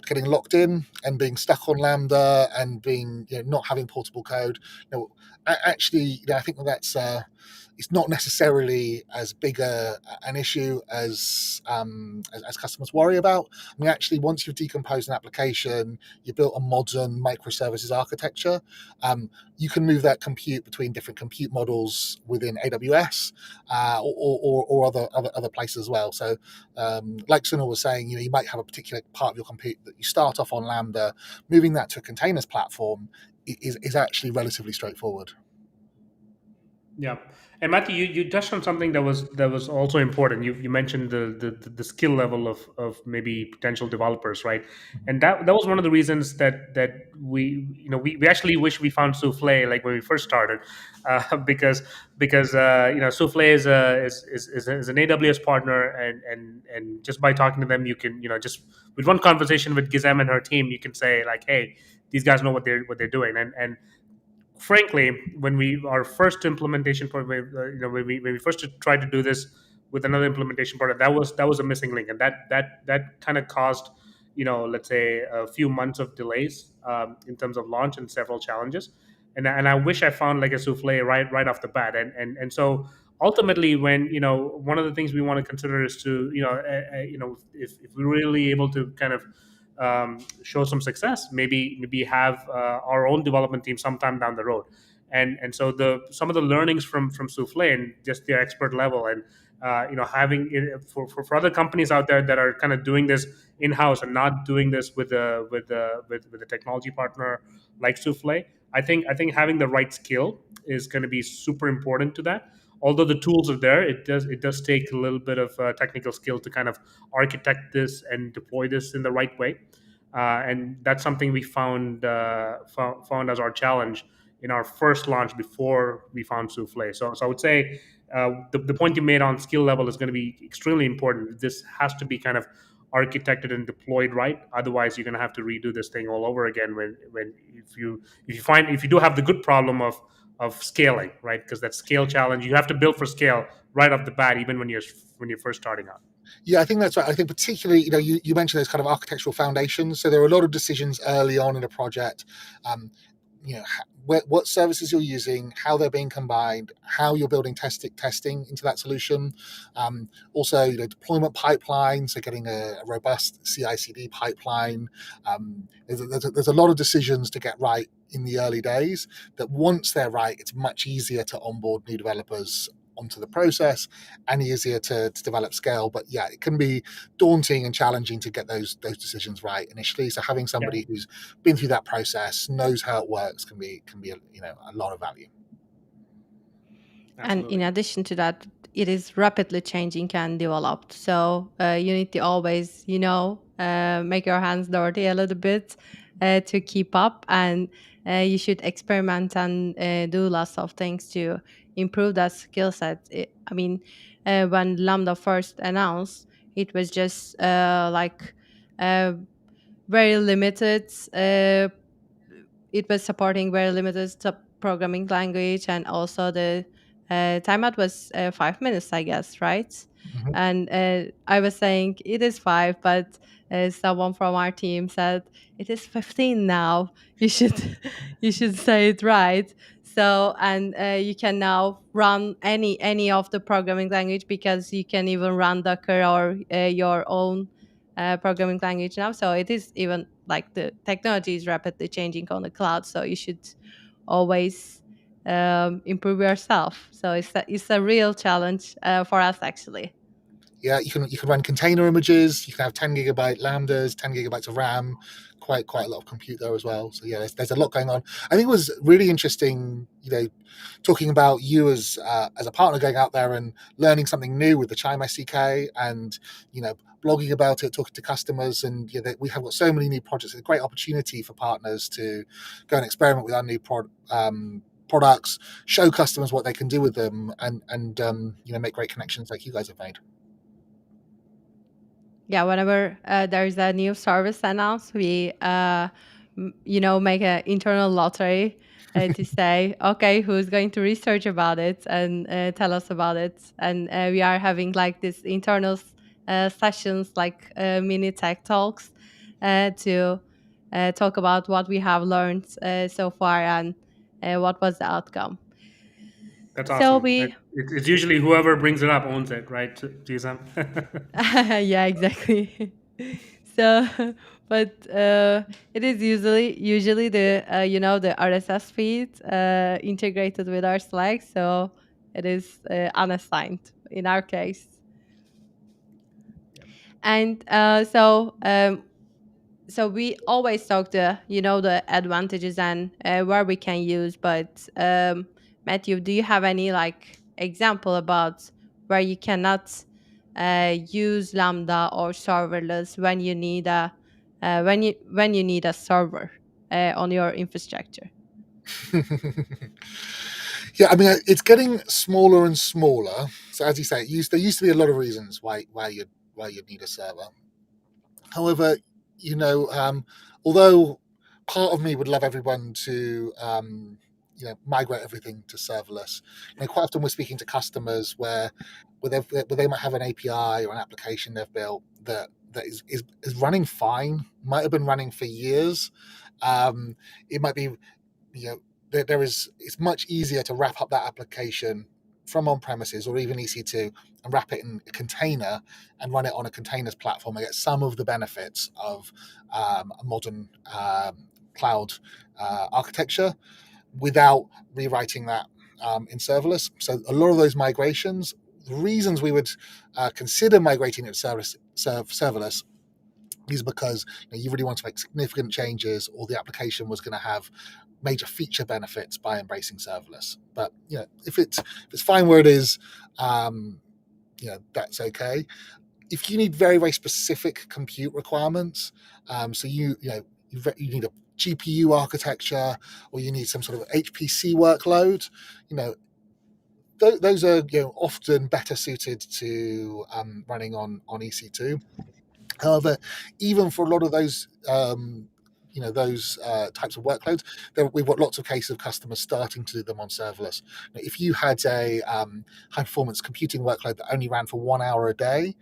getting locked in and being stuck on Lambda and being, not having portable code. Actually, I think that's it's not necessarily as big an issue as customers worry about. I mean, actually, once you've decomposed an application, you built a modern microservices architecture, you can move that compute between different compute models within AWS or other places as well. So, like Sunil was saying, you might have a particular part of your compute that you start off on Lambda. Moving that to a containers platform is actually relatively straightforward. Yeah, and Matthew, you touched on something that was also important. You mentioned the skill level of maybe potential developers, right? And that was one of the reasons that we actually wish we found Sufle like when we first started, because Sufle is an AWS partner, and just by talking to them, you can just with one conversation with Gizem and her team, you can say like, hey, these guys know what they're doing, and frankly, when our first implementation part, when we first tried to do this with another implementation partner, that was a missing link, and that kind of caused, let's say a few months of delays in terms of launch and several challenges. And I wish I found like a Souffle right off the bat, and so ultimately, when one of the things we want to consider is to if we're really able to kind of show some success, maybe have our own development team sometime down the road. And so some of the learnings from Souffle and just their expert level, and having it for other companies out there that are kind of doing this in house and not doing this with a technology partner like Souffle. I think having the right skill is going to be super important to that. Although the tools are there, it does take a little bit of technical skill to kind of architect this and deploy this in the right way. And that's something we found as our challenge in our first launch before we found Souffle. So I would say the point you made on skill level is going to be extremely important. This has to be kind of architected and deployed right. Otherwise, you're going to have to redo this thing all over again. If you do have the good problem of scaling, right? Because that scale challenge, you have to build for scale right off the bat, even when you're first starting out. Yeah, I think that's right. I think particularly, you mentioned those kind of architectural foundations. So there are a lot of decisions early on in a project. What services you're using, how they're being combined, how you're building testing into that solution. Also, deployment pipeline, so getting a robust CI/CD pipeline. There's a lot of decisions to get right in the early days, that once they're right, it's much easier to onboard new developers onto the process and easier to develop scale. But yeah, it can be daunting and challenging to get those decisions right initially. So having somebody who's been through that process, knows how it works, can be a lot of value. And in addition to that, it is rapidly changing and developed. So you need to always, make your hands dirty a little bit to keep up. And you should experiment and do lots of things to improve that skill set. When Lambda first announced, it was just very limited. It was supporting very limited programming language, and also the timeout was 5 minutes, I guess, right? Mhm. And I was saying it is 5, but someone from our team said it is 15 now. You should you should say it right. So and you can now run any of the programming language, because you can even run Docker or your own programming language now. So it is even like the technology is rapidly changing on the cloud. So you should always improve yourself. So it's a real challenge for us actually. Yeah, you can run container images. You can have 10 gigabyte lambdas, 10 gigabytes of RAM, quite a lot of compute there as well. So yeah, there's a lot going on. I think it was really interesting, talking about you as a partner going out there and learning something new with the Chime SDK, and blogging about it, talking to customers, and we have got so many new projects. It's a great opportunity for partners to go and experiment with our new products, show customers what they can do with them, and make great connections like you guys have made. Yeah, whenever there's a new service announced, we make an internal lottery to say, okay, who's going to research about it and tell us about it. And we are having like this internal sessions, like mini tech talks, to talk about what we have learned so far and what was the outcome. That's So awesome. we It's usually whoever brings it up owns it, right, GSM? yeah, exactly. So, but it is usually the the RSS feed integrated with our Slack, so it is unassigned in our case. And so we always talk the the advantages and where we can use. But Matthew, do you have any like example about where you cannot use Lambda or serverless when you need a when you need a server on your infrastructure? Yeah, I mean, it's getting smaller and smaller. So as you say, there used to be a lot of reasons why you'd need a server. However, although part of me would love everyone to migrate everything to serverless, quite often we're speaking to customers where they might have an API or an application they've built that is running fine, might have been running for years. It might be, it's much easier to wrap up that application from on-premises or even EC2 and wrap it in a container and run it on a containers platform and get some of the benefits of a modern cloud architecture without rewriting that in serverless. So a lot of those migrations, the reasons we would consider migrating it to serverless is because you really want to make significant changes, or the application was going to have major feature benefits by embracing serverless. But if it's fine where it is, that's okay. If you need very, very specific compute requirements, so you need a GPU architecture, or you need some sort of HPC workload, those are often better suited to running on EC2. However, even for a lot of those those types of workloads, we've got lots of cases of customers starting to do them on serverless. If you had a high performance computing workload that only ran for 1 hour a day,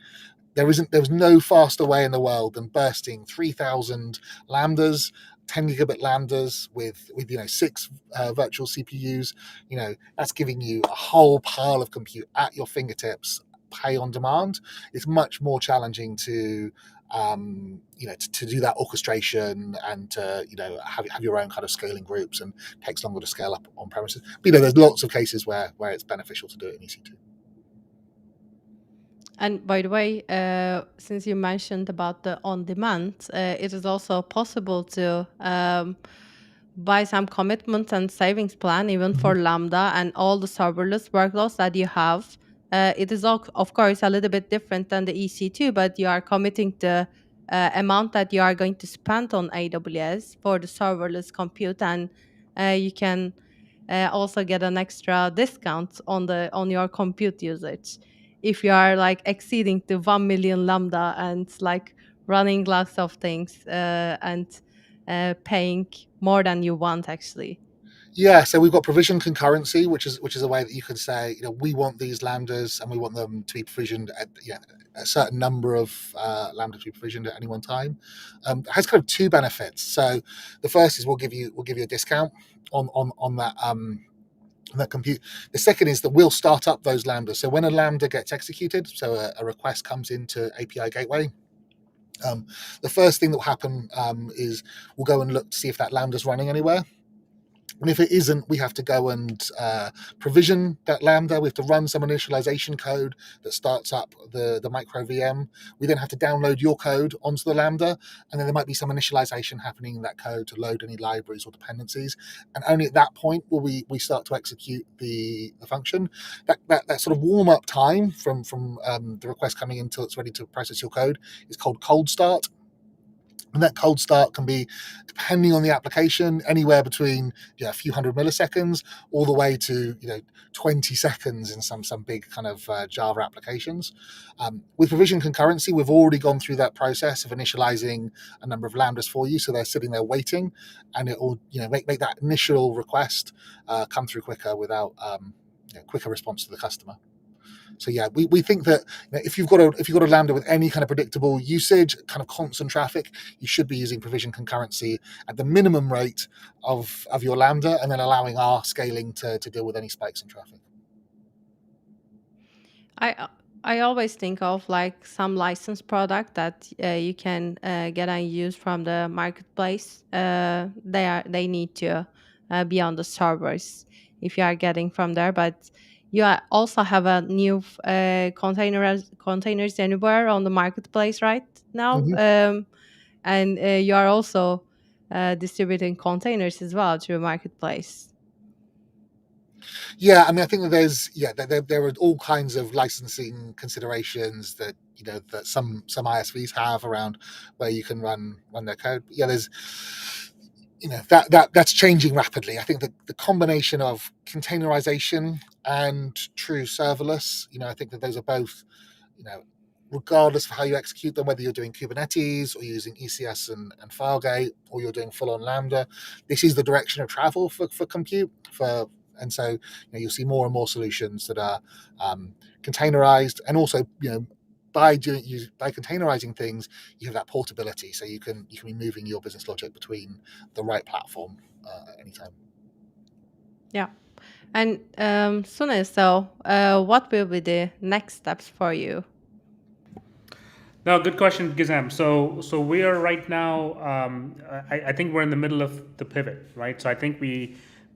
there was no faster way in the world than bursting 3,000 lambdas, 10 gigabit lambdas with 6 virtual CPUs. That's giving you a whole pile of compute at your fingertips, pay on demand. It's much more challenging to to do that orchestration and to have your own kind of scaling groups, and takes longer to scale up on premises. But there's lots of cases where it's beneficial to do it in EC2. And by the way, since you mentioned about the on-demand, it is also possible to buy some commitment and savings plan even for Lambda and all the serverless workloads that you have. It is, of course, a little bit different than the EC2, but you are committing the amount that you are going to spend on AWS for the serverless compute, and you can also get an extra discount on your compute usage if you are like exceeding the 1 million Lambda and like running lots of things and paying more than you want actually. Yeah, so we've got provision concurrency, which is a way that you can say, we want these lambdas and we want them to be provisioned at a certain number of lambdas to be provisioned at any one time. It has kind of two benefits. So the first is we'll give you a discount on that compute. The second is that we'll start up those lambdas. So when a lambda gets executed, so a request comes into API gateway, the first thing that will happen is we'll go and look to see if that lambda's running anywhere. And if it isn't, we have to go and provision that Lambda. We have to run some initialization code that starts up the micro VM. We then have to download your code onto the Lambda, and then there might be some initialization happening in that code to load any libraries or dependencies. And only at that point will we start to execute the function. That sort of warm-up time from the request coming in until it's ready to process your code is called cold start. And that cold start can be, depending on the application, anywhere between a few hundred milliseconds all the way to 20 seconds in some big kind of Java applications. With provision concurrency, we've already gone through that process of initializing a number of lambdas for you, so they're sitting there waiting, and it will make that initial request come through quicker without quicker response to the customer. So yeah, we think that if you've got a Lambda with any kind of predictable usage, kind of constant traffic, you should be using provision concurrency at the minimum rate of your Lambda, and then allowing our scaling to deal with any spikes in traffic. I always think of like some licensed product that you can get and use from the marketplace. They need to be on the servers if you are getting from there, but you also have a new containers anywhere on the marketplace right now, and you are also distributing containers as well through marketplace. Yeah, I mean, I think that there are all kinds of licensing considerations that that some ISVs have around where you can run their code. But yeah, there's that's changing rapidly. I think that the combination of containerization and true serverless, I think that those are both, regardless of how you execute them, whether you're doing Kubernetes or using ECS and FileGate, or you're doing full on Lambda, this is the direction of travel for compute. And so you'll see more and more solutions that are containerized, and also by containerizing things, you have that portability, so you can be moving your business logic between the right platform at any time. Yeah. And Sunil, so what will be the next steps for you? No, good question, Gizam. So we are right now. I think we're in the middle of the pivot, right? So I think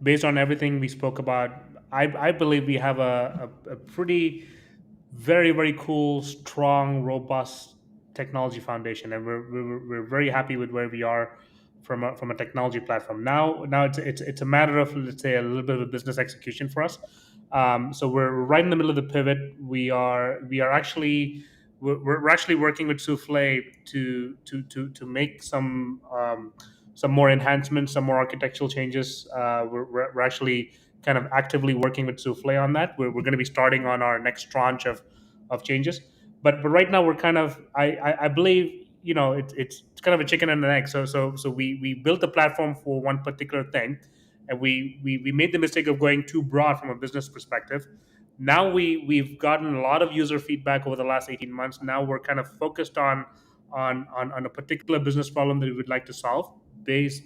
based on everything we spoke about, I believe we have a pretty very, very cool, strong, robust technology foundation, and we're very happy with where we are from a technology platform. Now it's a matter of, let's say, a little bit of a business execution for us. So we're right in the middle of the pivot. We're actually working with Sufle to make some more enhancements, some more architectural changes. We're actually kind of actively working with Sufle on that. We're going to be starting on our next tranche of changes. But right now we're kind of, I believe, it's kind of a chicken and an egg. So we built a platform for one particular thing, and we made the mistake of going too broad from a business perspective. Now we've gotten a lot of user feedback over the last 18 months. Now we're kind of focused on a particular business problem that we would like to solve based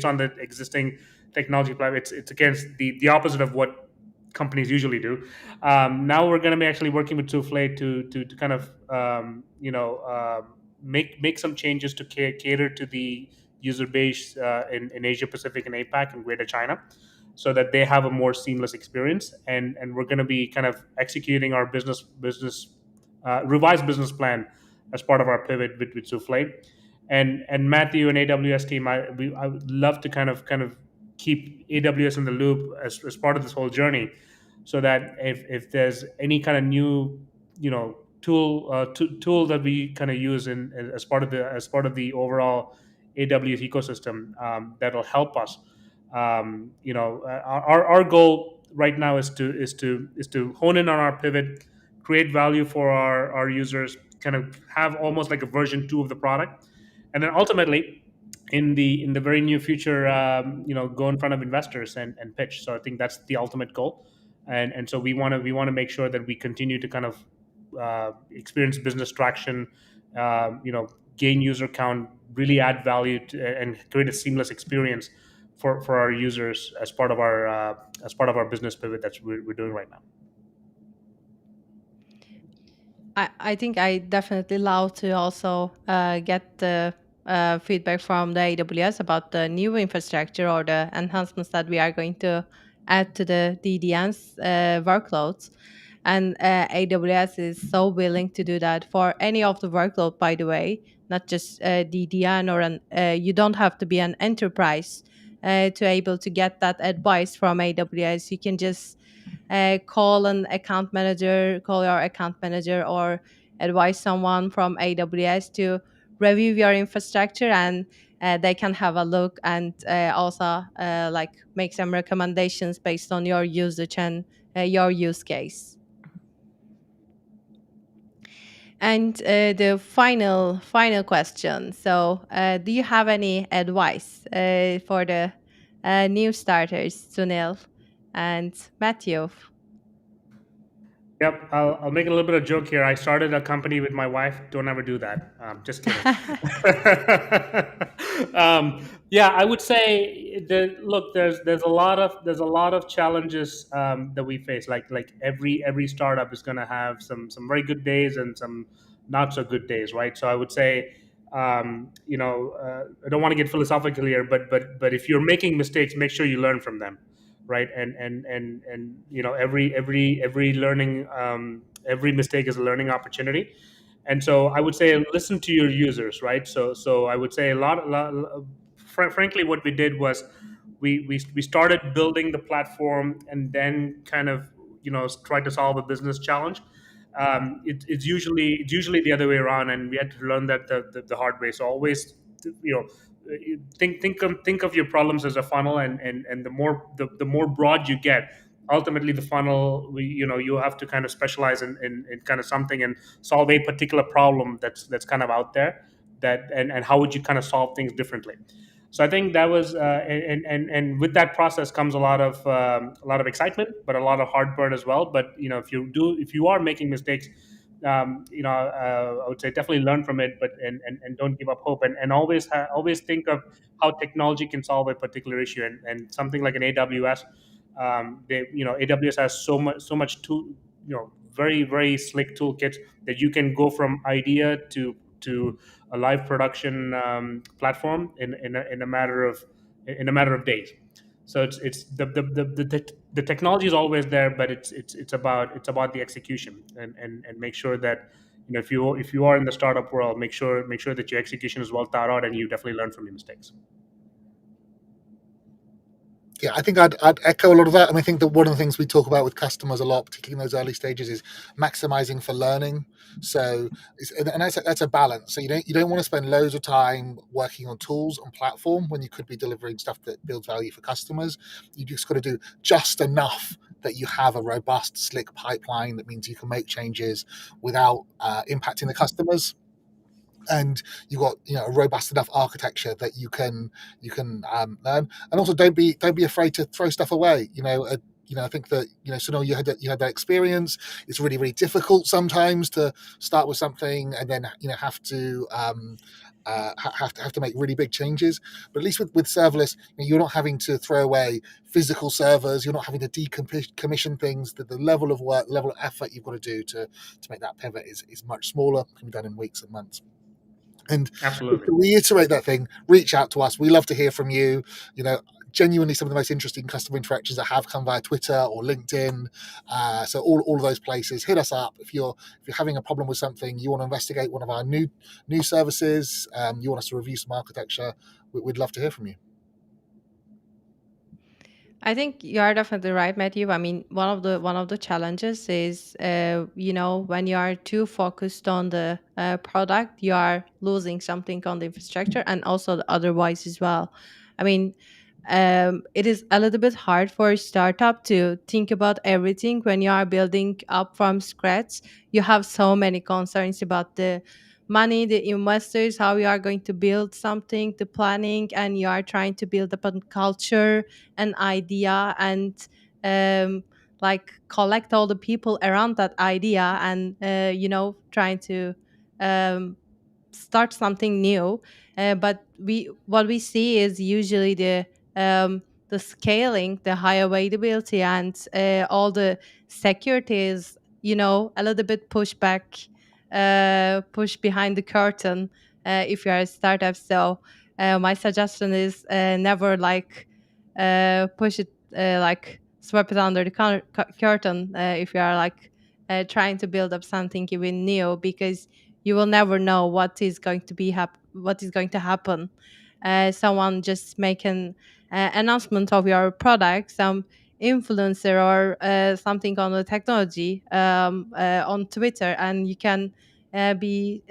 on the existing technology platform. It's against the opposite of what companies usually do. Now we're going to be actually working with Sufle to kind of make some changes to cater to the user base in Asia Pacific and APAC and Greater China, so that they have a more seamless experience. And we're going to be kind of executing our revised business plan as part of our pivot with Sufle. And Matthew and AWS team, I would love to kind of keep AWS in the loop as part of this whole journey, so that if there's any kind of new tool that we kind of use as part of the overall AWS ecosystem, that'll help us. Our goal right now is to hone in on our pivot, create value for our users, kind of have almost like a version 2 of the product, and then ultimately in the very near future, go in front of investors and pitch. So I think that's the ultimate goal, and so we want to make sure that we continue to kind of experience business traction, gain user count, really add value and create a seamless experience for our users as part of our business pivot that we're doing right now. I think I definitely love to also get the feedback from the AWS about the new infrastructure or the enhancements that we are going to add to the DDN's workloads. And AWS is so willing to do that for any of the workload, by the way, not just DDN or you don't have to be an enterprise to able to get that advice from AWS. You can just call your account manager, or advise someone from AWS to review your infrastructure, and they can have a look and also like make some recommendations based on your usage and your use case. And the final question. So, do you have any advice for the new starters, Sunil and Matthew? Yep, I'll make a little bit of joke here. I started a company with my wife. Don't ever do that. Just kidding. Yeah, I would say look, there's a lot of challenges that we face. Like every startup is going to have some very good days and some not so good days, right? So I would say, I don't want to get philosophical here, but if you're making mistakes, make sure you learn from them, right? And every learning, every mistake is a learning opportunity. And so I would say listen to your users, right? So I would say frankly, what we did was we started building the platform and then kind of tried to solve a business challenge. It's usually the other way around, and we had to learn that the hard way. So always, you know think of your problems as a funnel, and the more broad you get, ultimately the funnel, you have to kind of specialize in kind of something and solve a particular problem that's kind of out there, and how would you kind of solve things differently. So I think that was, and with that process comes a lot of excitement, but a lot of heartburn as well. But if you are making mistakes, I would say definitely learn from it, but and don't give up hope, and always think of how technology can solve a particular issue, and something like an AWS. AWS has so much tool, very very slick toolkits that you can go from idea to a live production platform in a matter of days. So it's the technology is always there, but it's about the execution, and make sure that if you are in the startup world, make sure that your execution is well thought out and you definitely learn from your mistakes. Yeah, I think I'd echo a lot of that. And I think that one of the things we talk about with customers a lot, particularly in those early stages, is maximizing for learning. So, and that's a balance. So you don't want to spend loads of time working on tools and platform when you could be delivering stuff that builds value for customers. You just got to do just enough that you have a robust, slick pipeline that means you can make changes without impacting the customers. And you've got a robust enough architecture that you can learn. And also don't be afraid to throw stuff away. I think that Sunil, you had that experience. It's really really difficult sometimes to start with something and then have to make really big changes. But at least with serverless, you're not having to throw away physical servers. You're not having to decommission things. The level of work, level of effort you've got to do to make that pivot is much smaller. It can be done in weeks and months. And Absolutely. to reiterate that thing, reach out to us. We love to hear from you. Genuinely some of the most interesting customer interactions that have come via Twitter or LinkedIn. So all of those places, hit us up. If you're having a problem with something, you want to investigate one of our new services, you want us to review some architecture, we'd love to hear from you. I think you are definitely right, Matthew. I mean, one of the challenges is, when you are too focused on the product, you are losing something on the infrastructure and also the otherwise as well. I mean, it is a little bit hard for a startup to think about everything when you are building up from scratch. You have so many concerns about the money, the investors, how you are going to build something, the planning, and you are trying to build up a culture, an idea, and like collect all the people around that idea, and trying to um, start something new. But what we see is usually the scaling, the high availability, and all the security is a little bit push behind the curtain if you are a startup. So my suggestion is never like push it, like sweep it under the curtain if you are like trying to build up something even new, because you will never know what is going to what is going to happen. Someone just make an announcement of your product, some influencer or something on the technology on Twitter, and you can be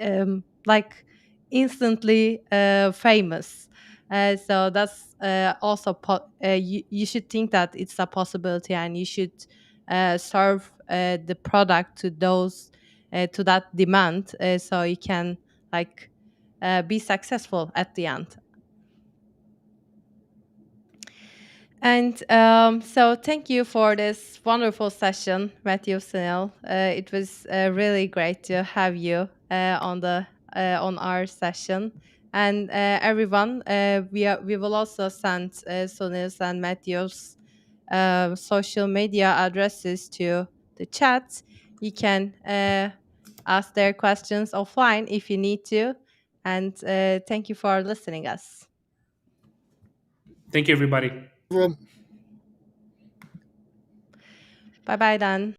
like instantly famous. So that's also you should think that it's a possibility, and you should serve the product to those to that demand, so you can like be successful at the end. And so thank you for this wonderful session, Matthew Snell. It was really great to have you on our session. And everyone, we will also send Sunil's and Matthew's social media addresses to the chat. You can ask their questions offline if you need to. And thank you for listening us. Thank you, everybody. Everyone. Bye bye, Dan.